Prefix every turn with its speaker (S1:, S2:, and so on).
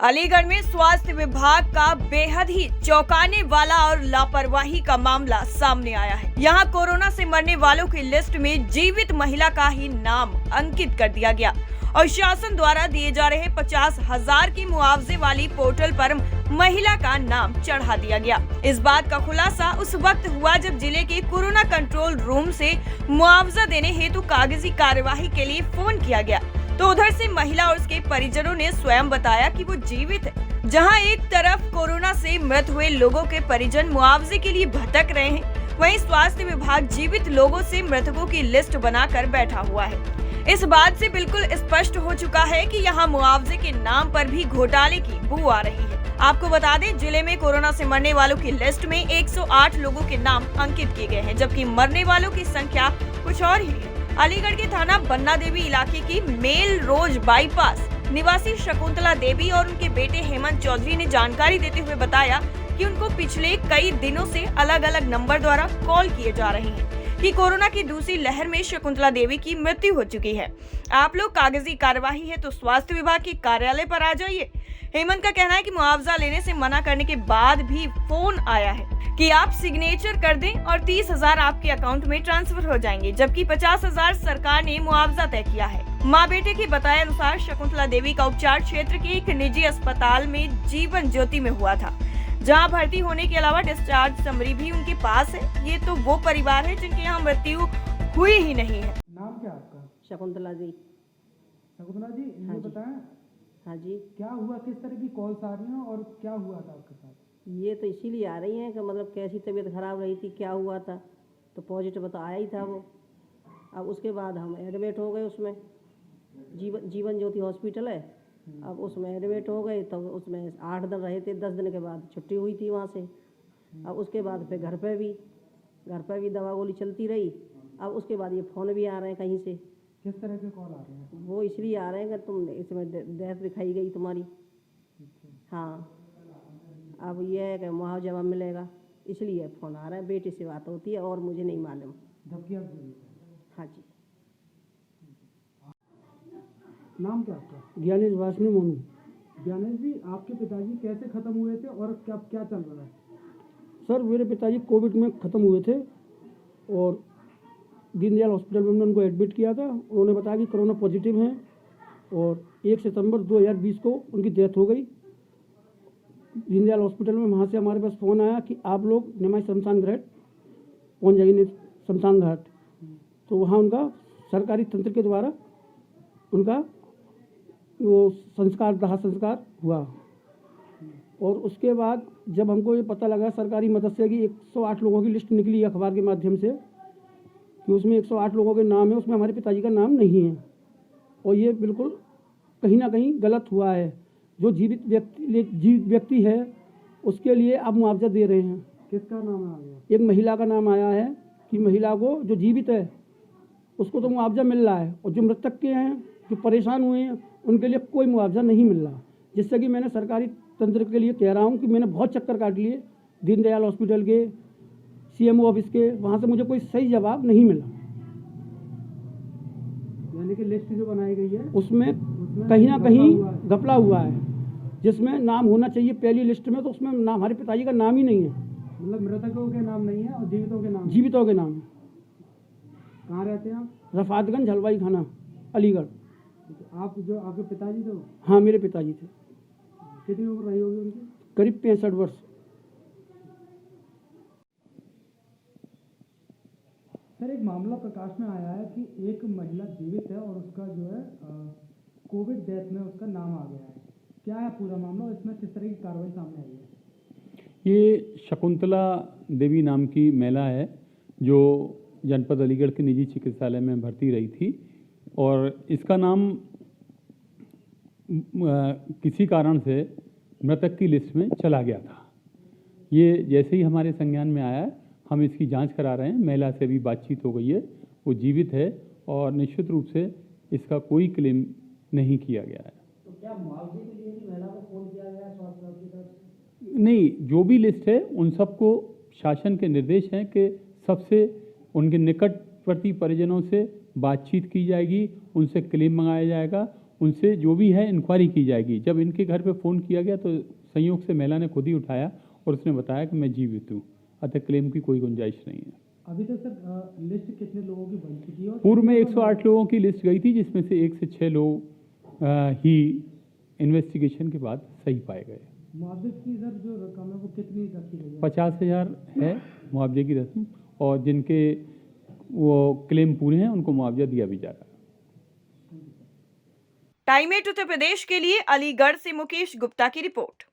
S1: अलीगढ़ में स्वास्थ्य विभाग का बेहद ही चौंकाने वाला और लापरवाही का मामला सामने आया है। यहां कोरोना से मरने वालों की लिस्ट में जीवित महिला का ही नाम अंकित कर दिया गया और शासन द्वारा दिए जा रहे 50,000 की मुआवजे वाली पोर्टल पर महिला का नाम चढ़ा दिया गया। इस बात का खुलासा उस वक्त हुआ जब जिले के कोरोना कंट्रोल रूम से मुआवजा देने हेतु कागजी कार्यवाही के लिए फोन किया गया तो उधर से महिला और उसके परिजनों ने स्वयं बताया कि वो जीवित है। जहां एक तरफ कोरोना से मृत हुए लोगों के परिजन मुआवजे के लिए भटक रहे हैं, वहीं स्वास्थ्य विभाग जीवित लोगों से मृतकों की लिस्ट बनाकर बैठा हुआ है। इस बात से बिल्कुल स्पष्ट हो चुका है कि यहाँ मुआवजे के नाम पर भी घोटाले की बू आ रही है। आपको बता दें, जिले में कोरोना से मरने वालों की लिस्ट में 108 लोगों के नाम अंकित किए गए हैं, जबकि मरने वालों की संख्या कुछ और ही है। अलीगढ़ के थाना बन्ना देवी इलाके की मेल रोज बाईपास निवासी शकुंतला देवी और उनके बेटे हेमंत चौधरी ने जानकारी देते हुए बताया कि उनको पिछले कई दिनों से अलग अलग नंबर द्वारा कॉल किए जा रहे हैं कि कोरोना की दूसरी लहर में शकुंतला देवी की मृत्यु हो चुकी है। आप लोग कागजी कार्यवाही है तो स्वास्थ्य विभाग के कार्यालय पर आ जाइए। हेमंत का कहना है कि मुआवजा लेने से मना करने के बाद भी फोन आया है कि आप सिग्नेचर कर दें और 30,000 आपके अकाउंट में ट्रांसफर हो जाएंगे, जबकि 50,000 सरकार ने मुआवजा तय किया है। माँ बेटे के बताए अनुसार शकुंतला देवी का उपचार क्षेत्र के एक निजी अस्पताल में जीवन ज्योति में हुआ था, जहां भर्ती होने के अलावा डिस्चार्ज समरी भी उनके पास है। ये तो वो परिवार है जिनके यहाँ मृत्यु हुई ही नहीं है।
S2: नाम क्या आपका?
S3: शकुंतला जी।
S2: शकुंतला जी,
S3: हाँ
S2: ये
S3: जी।
S2: बताएं
S3: हाँ जी,
S2: क्या हुआ, किस तरह की कॉल्स आ रही हैं और क्या हुआ था आपके साथ?
S3: ये तो इसीलिए आ रही हैं कि मतलब कैसी तबीयत खराब रही थी, क्या हुआ था, तो पॉजिटिव तो आया ही था वो। अब उसके बाद हम एडमिट हो गए उसमें, जीवन ज्योति हॉस्पिटल है। अब उसमें एडमिट हो गए तो उसमें 8 दिन रहे थे, 10 दिन के बाद छुट्टी हुई थी वहाँ से। अब उसके बाद फिर घर पे भी दवा गोली चलती रही। अब उसके बाद ये फ़ोन भी आ रहे हैं कहीं से।
S2: किस तरह के कॉल आ रहे हैं?
S3: वो इसलिए आ रहे हैं कि तुम इसमें डेथ दिखाई गई तुम्हारी। हाँ, अब ये है कि मुआवजा मिलेगा, इसलिए फ़ोन आ रहा है। बेटे से बात होती है और मुझे नहीं मालूम।
S2: जबकि आप जीवित हैं।
S3: हाँ जी।
S2: नाम क्या आपका?
S4: ज्ञानेश वासनी मोनू।
S2: ज्ञानेश जी, आपके पिताजी कैसे खत्म हुए थे और क्या क्या चल रहा है?
S4: सर, मेरे पिताजी कोविड में ख़त्म हुए थे और दीनदयाल हॉस्पिटल में हमने उनको एडमिट किया था। उन्होंने बताया कि कोरोना पॉजिटिव हैं और 1 सितंबर 2020 को उनकी डेथ हो गई दीनदयाल हॉस्पिटल में। वहाँ से हमारे पास फ़ोन आया कि आप लोग निमाई शमशान घाट पहुँच जाइए, शमशान घाट। तो वहाँ उनका सरकारी तंत्र के द्वारा उनका वो दाह संस्कार हुआ। और उसके बाद जब हमको ये पता लगा सरकारी मदद से कि 108 लोगों की लिस्ट निकली अखबार के माध्यम से कि उसमें 108 लोगों के नाम है, उसमें हमारे पिताजी का नाम नहीं है और ये बिल्कुल कहीं ना कहीं गलत हुआ है। जो जीवित व्यक्ति है उसके लिए आप मुआवजा दे रहे हैं।
S2: किसका नाम आ गया?
S4: एक महिला का नाम आया है कि महिला को जो जीवित है उसको तो मुआवजा मिल रहा है और जो मृतक के हैं, जो परेशान हुए हैं, उनके लिए कोई मुआवजा नहीं मिल रहा। जिससे कि मैंने सरकारी तंत्र के लिए कह रहा हूँ कि मैंने बहुत चक्कर काट लिए दीनदयाल हॉस्पिटल के, CMO ऑफिस के, वहाँ से मुझे कोई सही जवाब नहीं मिला।
S2: यानी कि लिस्ट जो बनाई गई है
S4: उसमें कहीं ना कहीं घपला हुआ है, जिसमें नाम होना चाहिए पहली लिस्ट में, तो उसमें नाम हमारे पिताजी का नाम ही नहीं है।
S2: मतलब मृतकों के नाम नहीं है और जीवितों के नाम?
S4: जीवितों के नाम।
S2: कहाँ रहते हैं आप?
S4: रफातगंज हलवाई खाना, अलीगढ़।
S2: आप जो आपके पिताजी थे?
S4: हाँ, मेरे पिताजी थे।
S2: कितनी उम्र रही होगी उनकी?
S4: करीब 65 वर्ष।
S2: सर, एक मामला प्रकाश में आया है कि एक महिला जीवित है और उसका जो है कोविड डेथ में उसका नाम आ गया है। क्या है पूरा मामला और इसमें किस तरह की कार्रवाई सामने आई है?
S5: ये शकुंतला देवी नाम की महिला है जो जनपद अलीगढ़ के निजी चिकित्सालय में भर्ती रही थी और इसका नाम किसी कारण से मृतक की लिस्ट में चला गया था। ये जैसे ही हमारे संज्ञान में आया है, हम इसकी जांच करा रहे हैं। महिला से भी बातचीत हो गई है, वो जीवित है और निश्चित रूप से इसका कोई क्लेम नहीं किया गया है।
S3: तो क्या मुआवजे के लिए भी महिला को फोन किया गया स्वास्थ्य विभाग की तरफ से?
S5: नहीं, जो भी लिस्ट है उन सबको शासन के निर्देश हैं कि सबसे उनके निकटवर्ती परिजनों से बातचीत की जाएगी, उनसे क्लेम मंगाया जाएगा उनसे जो भी है इंक्वायरी की जाएगी। जब इनके घर पे फ़ोन किया गया तो संयोग से महिला ने खुद ही उठाया और उसने बताया कि मैं जीवित हूँ, अतः क्लेम की कोई गुंजाइश नहीं है।
S2: अभी तक सर लिस्ट कितने लोगों की बन चुकी है? और
S5: पूर्व में 108 लोगों की लिस्ट गई थी, जिसमें से 1 से 6 लोग ही इन्वेस्टिगेशन के बाद सही पाए गए।
S2: मुआवजे की सर जो रकम है वो कितनी रखी गई है?
S5: 50,000 है मुआवजे की रस्म, और जिनके वो क्लेम पूरे हैं उनको मुआवजा दिया भी जा रहा है।
S1: टाइम 8 उत्तर प्रदेश के लिए अलीगढ़ से मुकेश गुप्ता की रिपोर्ट।